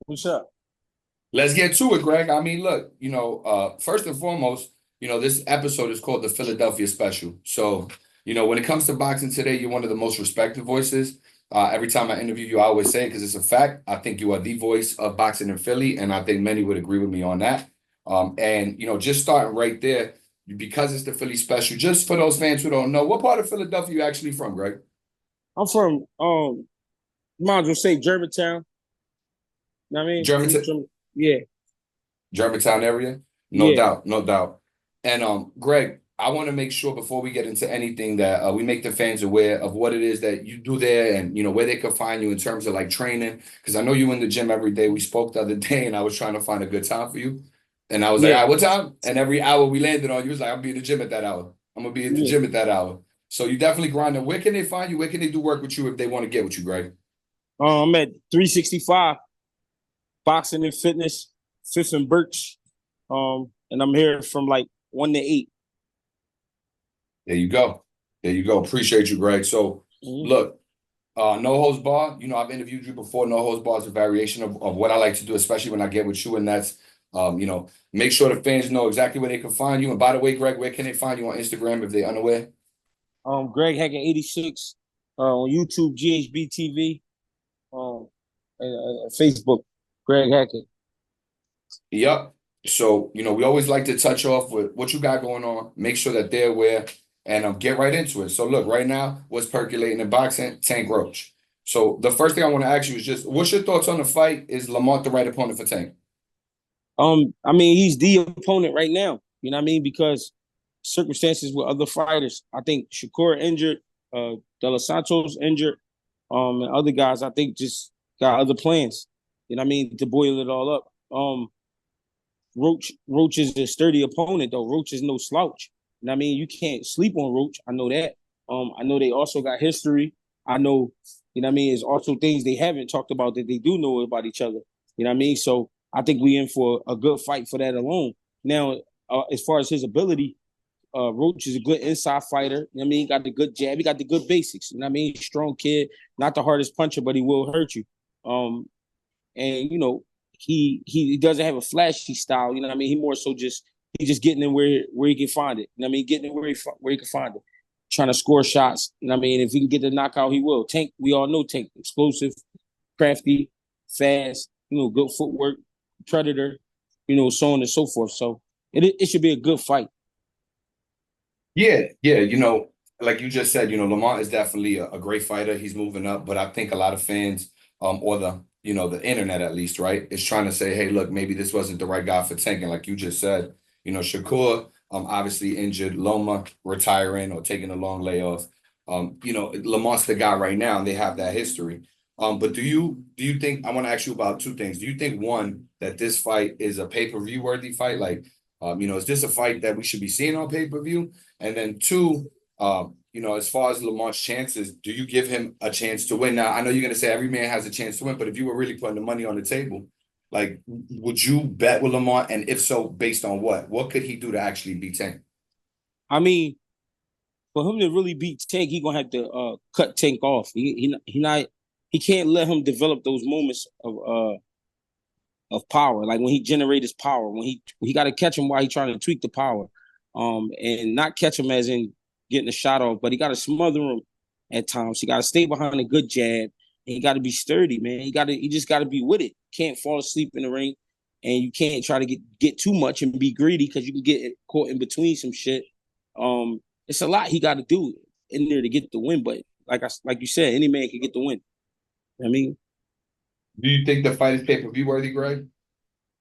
What's up? Let's get to it, Greg. I mean, look, first and foremost, this episode is called the Philadelphia Special. So, when it comes to boxing today, you're one of the most respected voices. Every time I interview you, I always say it because it's a fact. I think you are the voice of boxing in Philly, and I think many would agree with me on that. Just starting right there, because it's the Philly Special, just for those fans who don't know, what part of Philadelphia you actually from, Greg? I'm from might as well say Germantown. You know what I mean? Germantown, Yeah, Germantown area? No yeah. doubt, no doubt. And Greg, I want to make sure before we get into anything that we make the fans aware of what it is that you do there and where they can find you in terms of like training. Because I know you in the gym every day. We spoke the other day and I was trying to find a good time for you. And I was like, Yeah, all right, what time? And every hour we landed on, you was like, I'll be in the gym at that hour. I'm gonna be at the yeah. gym at that hour. So you definitely grinding. Where can they find you? Where can they do work with you if they want to get with you, Greg? I'm at 365 Boxing and Fitness, Fifth and Birch. And I'm here from like 1 to 8. There you go. There you go. Appreciate you, Greg. So Mm-hmm. look, no holds bar. I've interviewed you before. No holds bar is a variation of what I like to do, especially when I get with you. And that's, make sure the fans know exactly where they can find you. And by the way, Greg, where can they find you on Instagram if they're unaware? Greg Hackett 86 on YouTube, GHB TV, and Facebook, Greg Hackett. Yep. So, we always like to touch off with what you got going on, make sure that they're aware, and get right into it. So, look, right now, what's percolating in boxing? Tank Roach. So, the first thing I want to ask you is just, what's your thoughts on the fight? Is Lamont the right opponent for Tank? I mean, he's the opponent right now. You know what I mean? Because circumstances with other fighters. I think Shakur injured, De Los Santos injured, and other guys I think just got other plans. You know what I mean? To boil it all up. Roach is a sturdy opponent though. Roach is no slouch. You know what I mean? You can't sleep on Roach. I know that. I know they also got history. I know, you know what I mean, there's also things they haven't talked about that they do know about each other. You know what I mean? So I think we in for a good fight for that alone. Now, as far as his ability, Roach is a good inside fighter. You know what I mean? He got the good jab. He got the good basics. You know what I mean? Strong kid, not the hardest puncher, but he will hurt you. And he doesn't have a flashy style. You know what I mean? He more so just getting in where he can find it. You know what I mean? Getting in where he can find it. Trying to score shots. You know what I mean? If he can get the knockout, he will. Tank, we all know Tank, explosive, crafty, fast. Good footwork, predator. So on and so forth. So it should be a good fight. Yeah, yeah. Like you just said, Lamont is definitely a great fighter. He's moving up, but I think a lot of fans, or the internet at least, right, is trying to say, hey, look, maybe this wasn't the right guy for Tank. And like you just said, Shakur, obviously injured, Loma retiring or taking a long layoff. Lamont's the guy right now, and they have that history. But do you think I want to ask you about two things? Do you think one that this fight is a pay-per-view worthy fight? Like, is this a fight that we should be seeing on pay-per-view? And then two, as far as Lamont's chances, do you give him a chance to win? Now, I know you're going to say every man has a chance to win, but if you were really putting the money on the table, like, would you bet with Lamont? And if so, based on what? What could he do to actually beat Tank? I mean, for him to really beat Tank, he gonna have to cut Tank off. He can't let him develop those moments of power. Like when he generate his power, when he got to catch him while he trying to tweak the power, and not catch him as in getting a shot off, but he got to smother him at times. He got to stay behind a good jab, and he got to be sturdy, man. He just got to be with it. Can't fall asleep in the ring, and you can't try to get too much and be greedy because you can get caught in between some shit. It's a lot he got to do in there to get the win, but like you said, any man can get the win. I mean, Do you think the fight is pay-per-view worthy, Greg?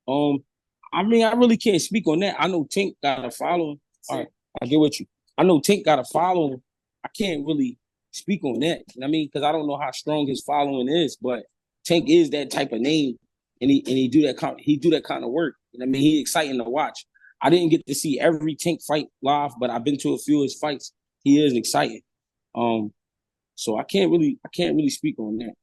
Um, I mean, I really can't speak on that. I know Tink got a following. All right, I get with you. I know Tink got a following. I can't really speak on that. You know what I mean, because I don't know how strong his following is, but Tink is that type of name, and he do that kind of work. You know what I mean, he's exciting to watch. I didn't get to see every Tink fight live, but I've been to a few of his fights. He is exciting. So I can't really speak on that.